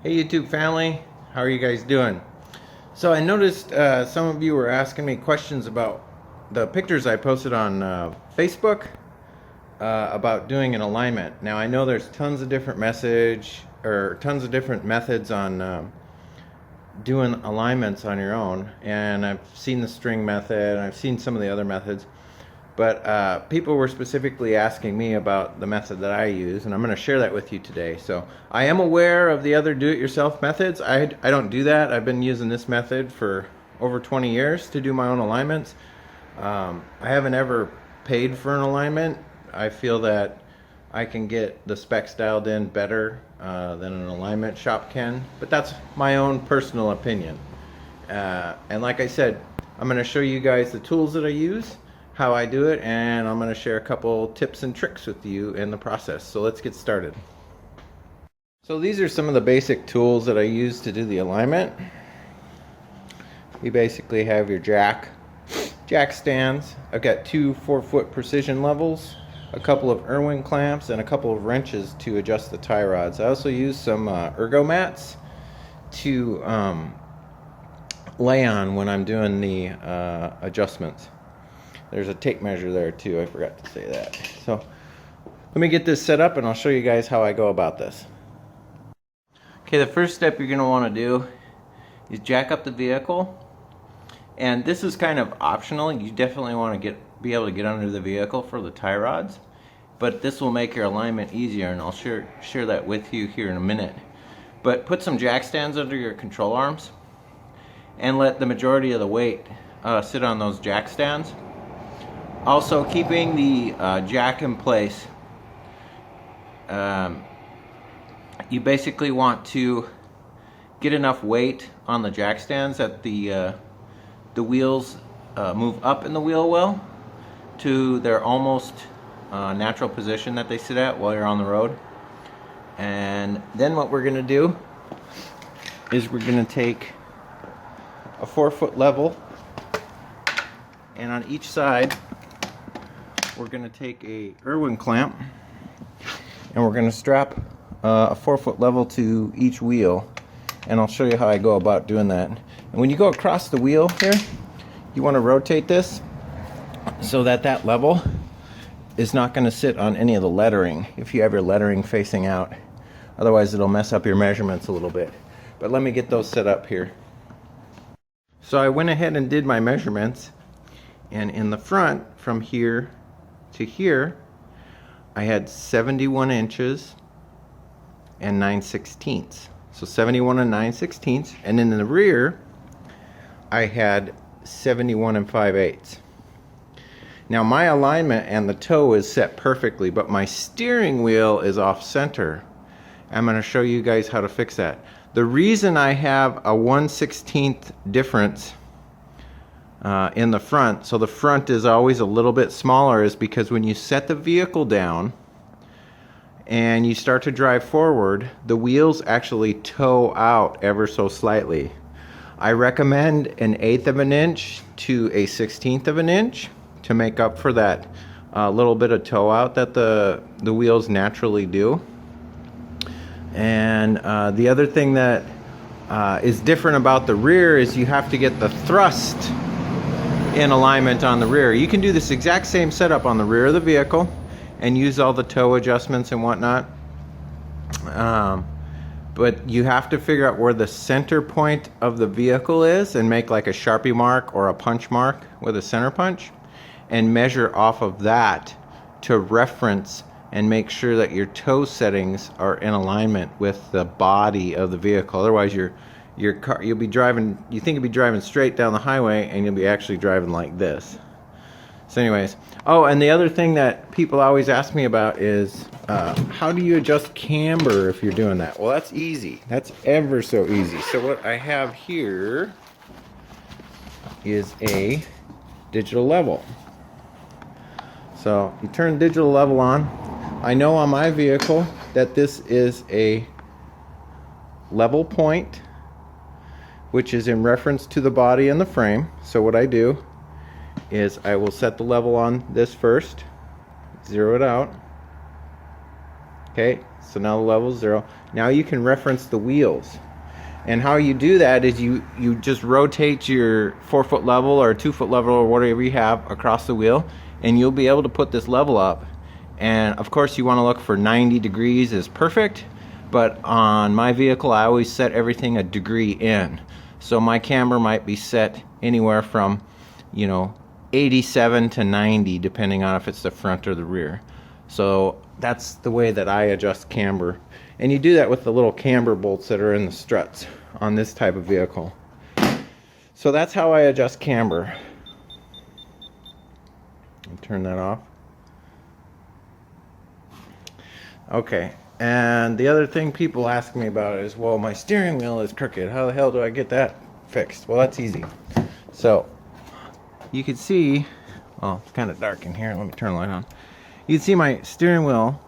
Hey YouTube family, how are you guys doing? So I noticed some of you were asking me questions about the pictures I posted on Facebook about doing an alignment. Now I know there's tons of different methods on doing alignments on your own, and I've seen the string method and I've seen some of the other methods, but people were specifically asking me about the method that I use, and I'm going to share that with you today. So I am aware of the other do-it-yourself methods. I don't do that. I've been using this method for over 20 years to do my own alignments. I haven't ever paid for an alignment. I feel that I can get the specs dialed in better than an alignment shop can, but that's my own personal opinion. And like I said, I'm going to show you guys the tools that I use, how I do it, and I'm going to share a couple tips and tricks with you in the process. So let's get started. So these are some of the basic tools that I use to do the alignment. You basically have your jack stands. I've got two 4-foot precision levels, a couple of Irwin clamps, and a couple of wrenches to adjust the tie rods. I also use some ergo mats to lay on when I'm doing the adjustments. There's a tape measure there too, I forgot to say that. So let me get this set up and I'll show you guys how I go about this. Okay, the first step you're going to want to do is jack up the vehicle. And this is kind of optional. You definitely want to be able to get under the vehicle for the tie rods, but this will make your alignment easier, and I'll share that with you here in a minute. But put some jack stands under your control arms and let the majority of the weight sit on those jack stands. Also, keeping the jack in place, you basically want to get enough weight on the jack stands that the wheels move up in the wheel well to their almost natural position that they sit at while you're on the road. And then what we're going to do is we're going to take a 4-foot level, and on each side we're going to take a Irwin clamp, and we're going to strap a 4-foot level to each wheel, and I'll show you how I go about doing that. And when you go across the wheel here, you want to rotate this so that that level is not going to sit on any of the lettering if you have your lettering facing out. Otherwise it'll mess up your measurements a little bit. But let me get those set up here. So I went ahead and did my measurements, and in the front from here to here I had 71 inches and 9/16. So 71 and 9/16, and in the rear I had 71 and 5/8. Now my alignment and the toe is set perfectly, but my steering wheel is off center. I'm going to show you guys how to fix that. The reason I have a 1/16 difference in the front, so the front is always a little bit smaller, is because when you set the vehicle down and you start to drive forward, the wheels actually toe out ever so slightly. I recommend an 1/8 of an inch to a 1/16 of an inch to make up for that little bit of toe out that the wheels naturally do. And the other thing that is different about the rear is you have to get the thrust in alignment on the rear. You can do this exact same setup on the rear of the vehicle and use all the toe adjustments and whatnot. But you have to figure out where the center point of the vehicle is and make like a Sharpie mark or a punch mark with a center punch and measure off of that to reference and make sure that your toe settings are in alignment with the body of the vehicle. Otherwise your car, you'll be driving, you think you'll be driving straight down the highway and you'll be actually driving like this. So anyways, oh, and the other thing that people always ask me about is how do you adjust camber if you're doing that? Well, that's easy. That's ever so easy. So what I have here is a digital level. So you turn digital level on. I know on my vehicle that this is a level point, which is in reference to the body and the frame. So what I do is I will set the level on this first, zero it out. Okay, So now the level is 0. Now you can reference the wheels. And how you do that is you just rotate your 4-foot level or 2-foot level or whatever you have across the wheel, and you'll be able to put this level up. And of course you want to look for 90 degrees is perfect, but on my vehicle I always set everything a degree in. So my camber might be set anywhere from, 87 to 90 depending on if it's the front or the rear. So that's the way that I adjust camber. And you do that with the little camber bolts that are in the struts on this type of vehicle. So that's how I adjust camber. Turn that off. Okay, and the other thing people ask me about is, well, my steering wheel is crooked. How the hell do I get that fixed? Well, that's easy. So you can see, well, it's kind of dark in here. Let me turn the light on. You can see my steering wheel.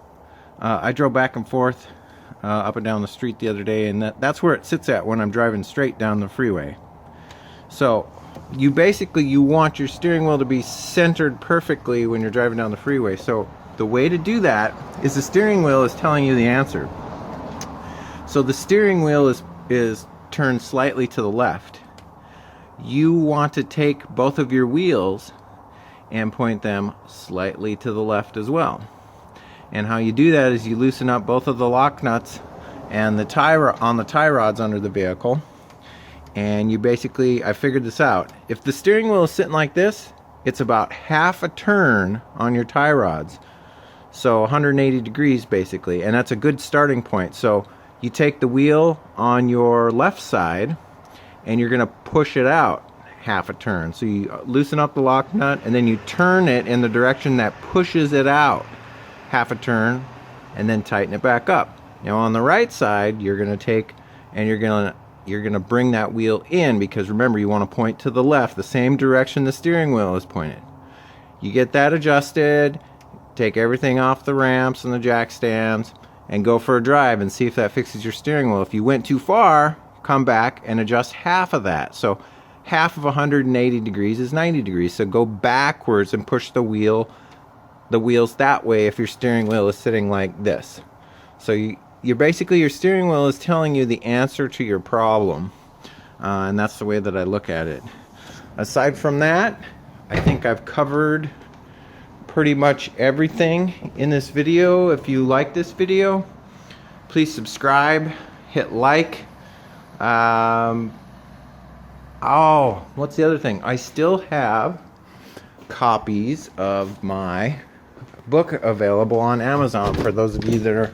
I drove back and forth up and down the street the other day, and that's where it sits at when I'm driving straight down the freeway. So you want your steering wheel to be centered perfectly when you're driving down the freeway. So the way to do that is the steering wheel is telling you the answer. So the steering wheel is turned slightly to the left. You want to take both of your wheels and point them slightly to the left as well. And how you do that is you loosen up both of the lock nuts and the tie rods under the vehicle. And you basically, I figured this out. If the steering wheel is sitting like this, it's about half a turn on your tie rods. So 180 degrees basically, and that's a good starting point. So you take the wheel on your left side and you're going to push it out half a turn. So you loosen up the lock nut and then you turn it in the direction that pushes it out half a turn and then tighten it back up. Now on the right side, you're going to take and you're going to bring that wheel in, because remember, you want to point to the left, the same direction the steering wheel is pointed. You get that adjusted, take everything off the ramps and the jack stands, and go for a drive and see if that fixes your steering wheel. If you went too far, come back and adjust half of that. So half of 180 degrees is 90 degrees. So go backwards and push the wheels that way if your steering wheel is sitting like this. So you're basically, your steering wheel is telling you the answer to your problem. And that's the way that I look at it. Aside from that, I think I've covered pretty much everything in this video. If you like this video, please subscribe, hit like. Oh, what's the other thing? I still have copies of my book available on Amazon for those of you that are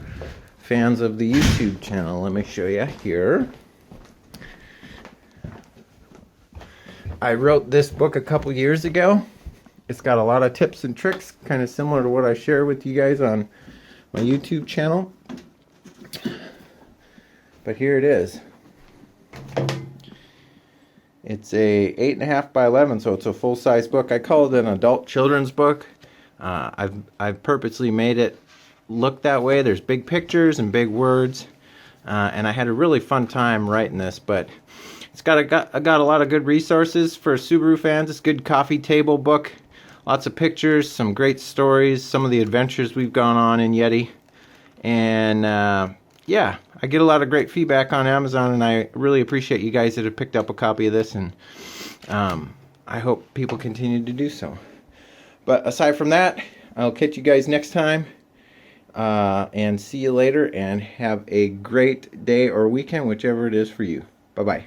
fans of the YouTube channel. Let me show you here. I wrote this book a couple years ago. It's got a lot of tips and tricks, kind of similar to what I share with you guys on my YouTube channel. But here it is. It's a 8.5 by 11, so it's a full-size book. I call it an adult children's book. I've purposely made it look that way. There's big pictures and big words, and I had a really fun time writing this. But it's got a lot of good resources for Subaru fans. It's a good coffee table book. Lots of pictures, some great stories, some of the adventures we've gone on in Yeti. And yeah, I get a lot of great feedback on Amazon, and I really appreciate you guys that have picked up a copy of this, and I hope people continue to do so. But aside from that, I'll catch you guys next time, and see you later, and have a great day or weekend, whichever it is for you. Bye-bye.